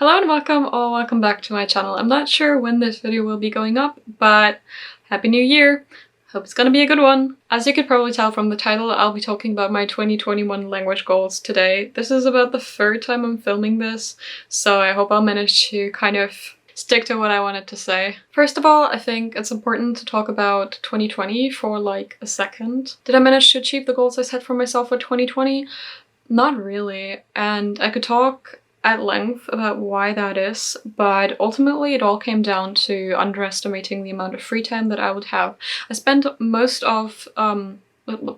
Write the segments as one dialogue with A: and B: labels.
A: Hello and welcome or welcome back to my channel. I'm not sure when this video will be going up, but Happy New Year! Hope it's gonna be a good one. As you could probably tell from the title, I'll be talking about my 2021 language goals today. This is about the third time I'm filming this, so I hope I'll manage to kind of stick to what I wanted to say. First of all, I think it's important to talk about 2020 for like a second. Did I manage to achieve the goals I set for myself for 2020? Not really, and I could talk at length about why that is, but ultimately it all came down to underestimating the amount of free time that I would have. I spent most of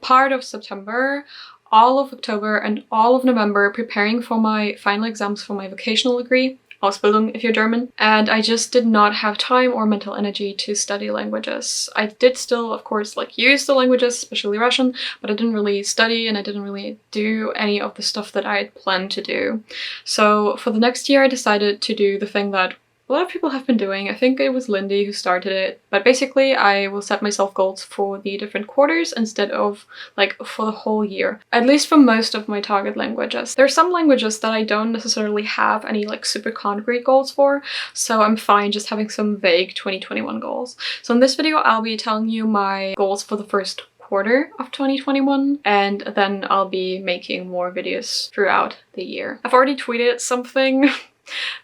A: part of September, all of October, and all of November preparing for my final exams for my vocational degree, Ausbildung if you're German, and I just did not have time or mental energy to study languages. I did still, of course, like use the languages, especially Russian, but I didn't really study and I didn't really do any of the stuff that I had planned to do. So for the next year I decided to do the thing that a lot of people have been doing. I think it was Lindy who started it, but basically I will set myself goals for the different quarters instead of like for the whole year, at least for most of my target languages. There are some languages that I don't necessarily have any like super concrete goals for, so I'm fine just having some vague 2021 goals. So in this video I'll be telling you my goals for the first quarter of 2021, and then I'll be making more videos throughout the year. I've already tweeted something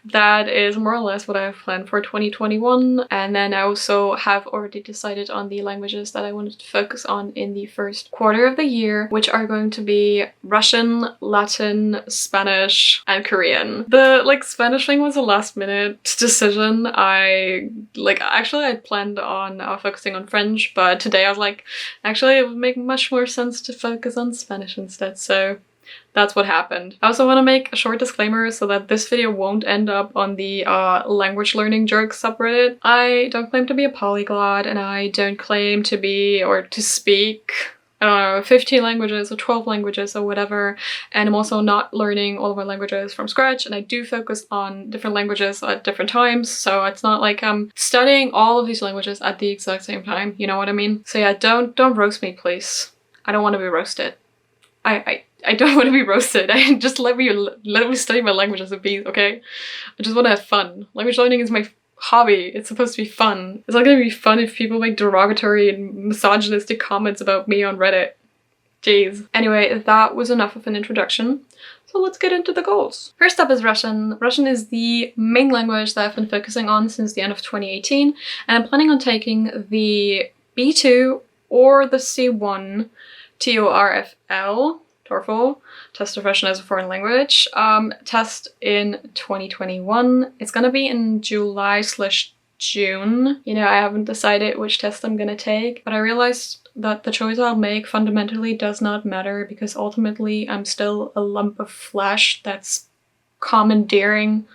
A: that is more or less what I have planned for 2021, and then I also have already decided on the languages that I wanted to focus on in the first quarter of the year, which are going to be Russian, Latin, Spanish, and Korean. The Spanish thing was a last minute decision. I had planned on focusing on French, but today I was like, actually it would make much more sense to focus on Spanish instead, so that's what happened. I also want to make a short disclaimer so that this video won't end up on the language learning jerks subreddit. I don't claim to be a polyglot, and I don't claim to be or to speak, I don't know, 15 languages or 12 languages or whatever, and I'm also not learning all of my languages from scratch, and I do focus on different languages at different times, so it's not like I'm studying all of these languages at the exact same time, you know what I mean? So yeah, don't roast me, please. I don't want to be roasted. I don't want to be roasted. Just let me study my languages in peace, okay? I just want to have fun. Language learning is my hobby. It's supposed to be fun. It's not gonna be fun if people make derogatory and misogynistic comments about me on Reddit. Jeez. Anyway, that was enough of an introduction. So let's get into the goals. First up is Russian. Russian is the main language that I've been focusing on since the end of 2018, and I'm planning on taking the B2 or the C1 TORFL, Test of Russian as a Foreign Language, test in 2021. It's gonna be in July/June. You know, I haven't decided which test I'm gonna take, but I realized that the choice I'll make fundamentally does not matter because ultimately I'm still a lump of flesh that's commandeering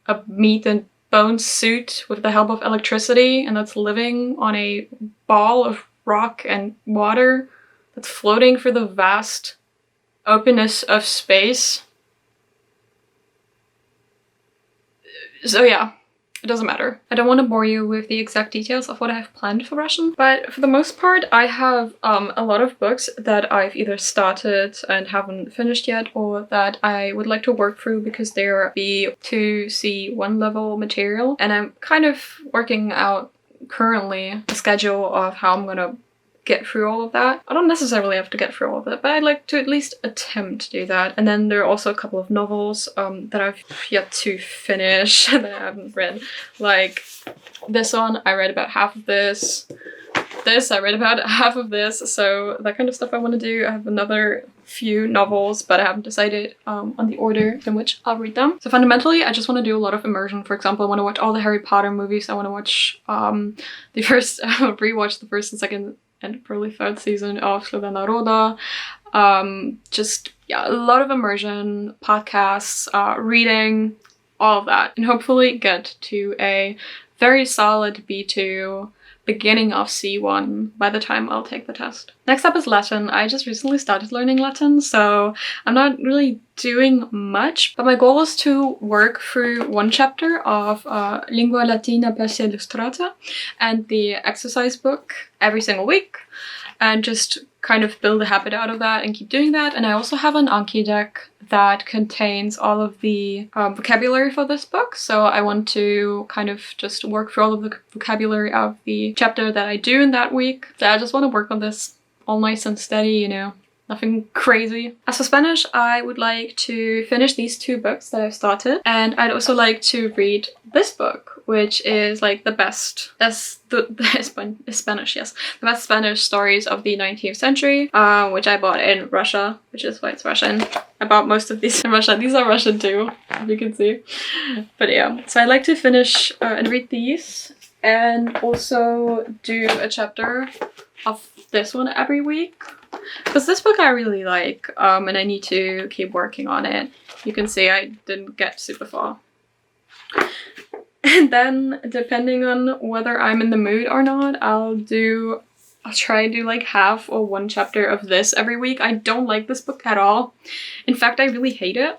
A: a meat and bone suit with the help of electricity, and that's living on a ball of rock and water that's floating through the vast openness of space. So yeah, it doesn't matter. I don't want to bore you with the exact details of what I have planned for Russian, but for the most part I have a lot of books that I've either started and haven't finished yet, or that I would like to work through because they're B2, C1 level material, and I'm kind of working out currently the schedule of how I'm gonna get through all of that. I don't necessarily have to get through all of it, but I'd like to at least attempt to do that. And then there are also a couple of novels that I've yet to finish that I haven't read. Like this one, I read about half of this. This, I read about half of this. So that kind of stuff I want to do. I have another few novels, but I haven't decided on the order in which I'll read them. So fundamentally, I just want to do a lot of immersion. For example, I want to watch all the Harry Potter movies. I want to watch rewatch the first and second and probably third season of Sloboda Naroda. Just, yeah, a lot of immersion, podcasts, reading, all of that, and hopefully get to a very solid B2, beginning of C1 by the time I'll take the test. Next up is Latin. I just recently started learning Latin, so I'm not really doing much, but my goal is to work through one chapter of Lingua Latina per se illustrata and the exercise book every single week, and just kind of build a habit out of that and keep doing that. And I also have an Anki deck that contains all of the vocabulary for this book. So I want to kind of just work through all of the vocabulary of the chapter that I do in that week. So I just want to work on this all nice and steady, you know. Nothing crazy. As for Spanish, I would like to finish these 2 books that I've started, and I'd also like to read this book, which is like the best Spanish, yes, the best Spanish stories of the 19th century, which I bought in Russia, which is why it's Russian. I bought most of these in Russia. These are Russian too, as you can see. But yeah, so I'd like to finish and read these, and also do a chapter of this one every week. Because this book I really like, and I need to keep working on it. You can see I didn't get super far. And then, depending on whether I'm in the mood or not, I'll try and do like half or 1 chapter of this every week. I don't like this book at all. In fact, I really hate it.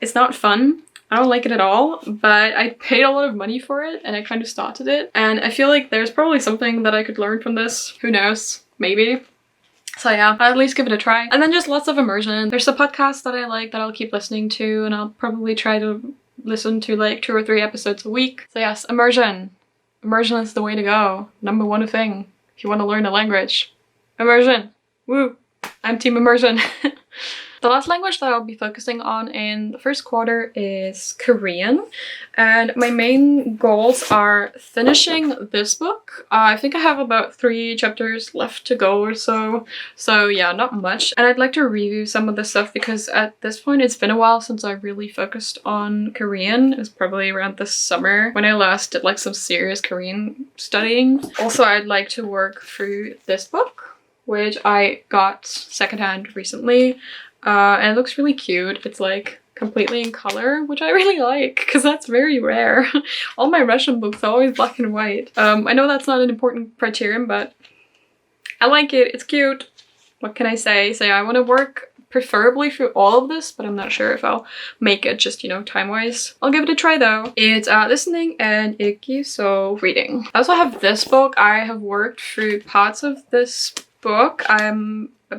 A: It's not fun. I don't like it at all, but I paid a lot of money for it and I kind of started it. And I feel like there's probably something that I could learn from this. Who knows? Maybe. So yeah, I'll at least give it a try. And then just lots of immersion. There's a podcast that I like that I'll keep listening to, and I'll probably try to listen to like 2 or 3 episodes a week. So yes, immersion. Immersion is the way to go. Number 1 thing if you want to learn a language. Immersion. Woo! I'm team immersion. The last language that I'll be focusing on in the first quarter is Korean, and my main goals are finishing this book. I think I have about 3 chapters left to go or so yeah, not much. And I'd like to review some of the stuff because at this point it's been a while since I really focused on Korean. It was probably around this summer when I last did like some serious Korean studying. Also, I'd like to work through this book, which I got secondhand recently. And it looks really cute. It's like completely in color, which I really like because that's very rare. All my Russian books are always black and white. I know that's not an important criterion, but I like it. It's cute. What can I say? So yeah, I want to work preferably through all of this, but I'm not sure if I'll make it just, you know, time-wise. I'll give it a try though. It's listening and 읽기, so reading. I also have this book. I have worked through parts of this book.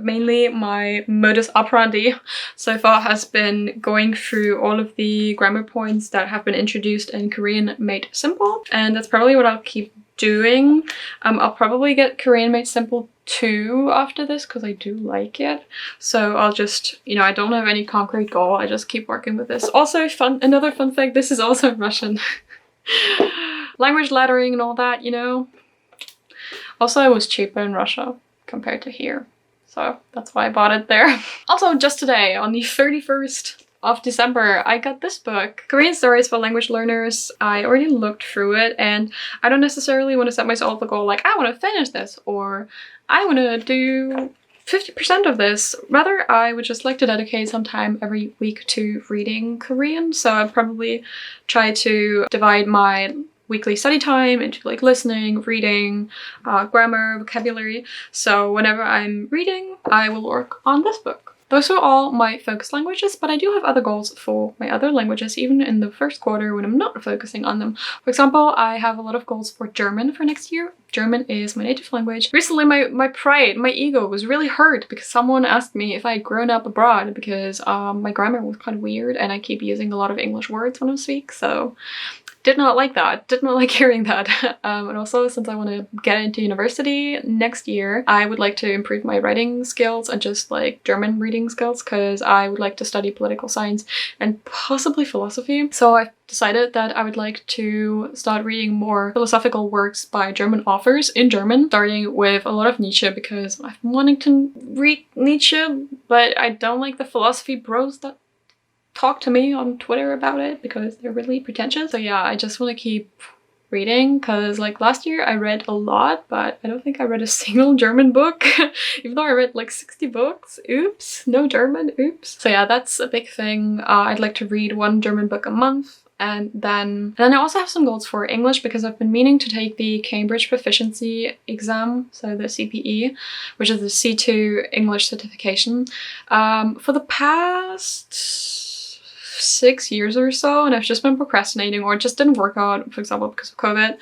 A: Mainly my modus operandi so far has been going through all of the grammar points that have been introduced in Korean Made Simple, and that's probably what I'll keep doing. I'll probably get Korean Made Simple 2 after this because I do like it. So I'll just, you know, I don't have any concrete goal. I just keep working with this. Also, another fun fact, this is also Russian. Language lettering and all that, you know. Also, it was cheaper in Russia compared to here. So that's why I bought it there. Also, just today, on the 31st of December, I got this book, Korean Stories for Language Learners. I already looked through it, and I don't necessarily want to set myself a goal like, I want to finish this, or I want to do 50% of this. Rather, I would just like to dedicate some time every week to reading Korean. So I'd probably try to divide my weekly study time into like listening, reading, grammar, vocabulary. So whenever I'm reading, I will work on this book. Those are all my focus languages, but I do have other goals for my other languages, even in the first quarter when I'm not focusing on them. For example, I have a lot of goals for German for next year. German is my native language. Recently, my pride, my ego was really hurt because someone asked me if I'd grown up abroad because my grammar was kind of weird and I keep using a lot of English words when I speak, so did not like that. Did not like hearing that. And also, since I want to get into university next year, I would like to improve my writing skills and just like German reading skills because I would like to study political science and possibly philosophy. So I decided that I would like to start reading more philosophical works by German authors in German, starting with a lot of Nietzsche because I've been wanting to read Nietzsche, but I don't like the philosophy bros that talk to me on Twitter about it because they're really pretentious. So yeah, I just want to keep reading because like last year I read a lot, but I don't think I read a single German book, even though I read like 60 books. Oops, no German, oops. So yeah, that's a big thing. I'd like to read 1 German book a month. And then I also have some goals for English because I've been meaning to take the Cambridge Proficiency exam, so the CPE, which is the C2 English certification, for the past 6 years or so, and I've just been procrastinating, or it just didn't work out, for example, because of COVID,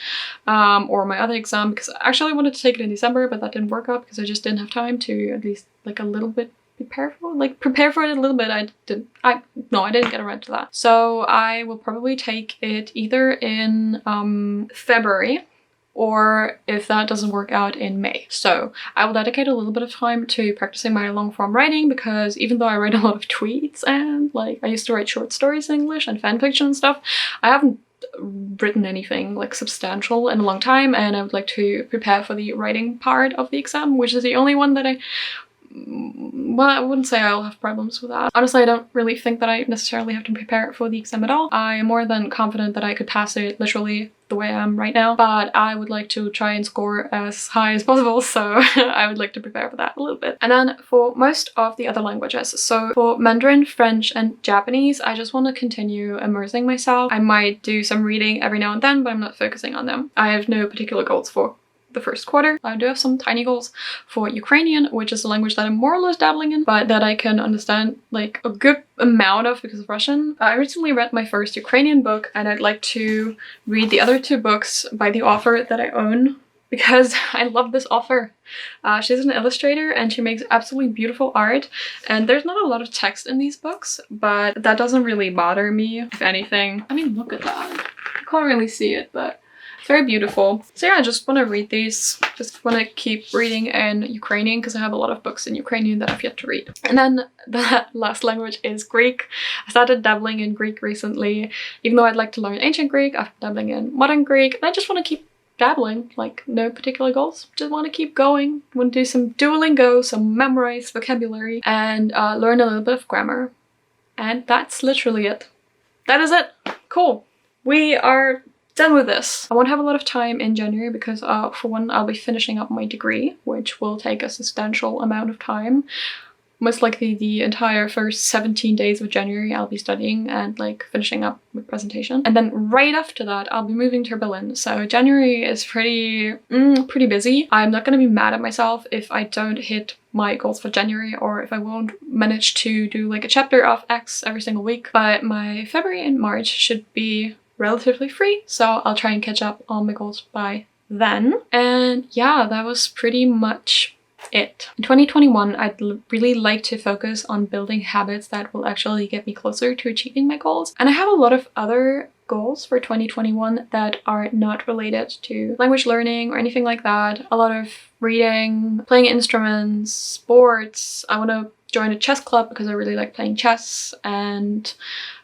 A: or my other exam, because I actually wanted to take it in December, but that didn't work out because I just didn't have time to at least like a little bit prepare for it a little bit. I didn't get around to that. So I will probably take it either in February, or if that doesn't work out, in May. So I will dedicate a little bit of time to practicing my long form writing, because even though I write a lot of tweets and like I used to write short stories in English and fan fiction and stuff, I haven't written anything like substantial in a long time, and I would like to prepare for the writing part of the exam, which is the only one that well, I wouldn't say I'll have problems with that. Honestly, I don't really think that I necessarily have to prepare for the exam at all. I am more than confident that I could pass it literally the way I am right now, but I would like to try and score as high as possible, so I would like to prepare for that a little bit. And then for most of the other languages, so for Mandarin, French, and Japanese, I just want to continue immersing myself. I might do some reading every now and then, but I'm not focusing on them. I have no particular goals for the first quarter. I do have some tiny goals for Ukrainian, which is a language that I'm more or less dabbling in, but that I can understand like a good amount of because of Russian. I recently read my first Ukrainian book, and I'd like to read the other 2 books by the author that I own, because I love this author. She's an illustrator and she makes absolutely beautiful art, and there's not a lot of text in these books, but that doesn't really bother me. If anything, I mean, look at that. You can't really see it, but it's very beautiful. So yeah, I just want to read these. Just want to keep reading in Ukrainian, because I have a lot of books in Ukrainian that I've yet to read. And then the last language is Greek. I started dabbling in Greek recently. Even though I'd like to learn ancient Greek, I've been dabbling in modern Greek, and I just want to keep dabbling, like no particular goals. Just want to keep going. Want to do some Duolingo, some memorize vocabulary, and learn a little bit of grammar. And that's literally it. That is it. Cool. We are done with this. I won't have a lot of time in January because for one, I'll be finishing up my degree, which will take a substantial amount of time. Most likely the entire first 17 days of January I'll be studying and like finishing up with presentation. And then right after that I'll be moving to Berlin. So January is pretty busy. I'm not gonna be mad at myself if I don't hit my goals for January, or if I won't manage to do like a chapter of X every single week. But my February and March should be relatively free, so I'll try and catch up on my goals by then. And yeah, that was pretty much it. In 2021, I'd really like to focus on building habits that will actually get me closer to achieving my goals. And I have a lot of other goals for 2021 that are not related to language learning or anything like that. A lot of reading, playing instruments, sports. I want to join a chess club because I really like playing chess, and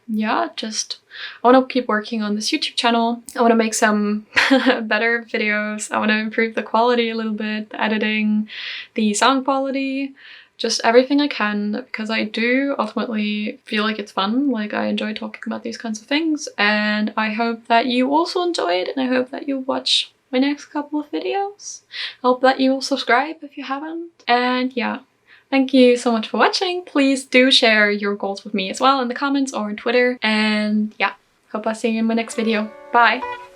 A: yeah, I want to keep working on this YouTube channel. I want to make some better videos. I want to improve the quality a little bit, the editing, the sound quality, just everything I can, because I do ultimately feel like it's fun. Like, I enjoy talking about these kinds of things, and I hope that you also enjoy it, and I hope that you watch my next couple of videos. I hope that you will subscribe if you haven't, and yeah. Thank you so much for watching. Please do share your goals with me as well in the comments or on Twitter. And yeah, hope I'll see you in my next video. Bye!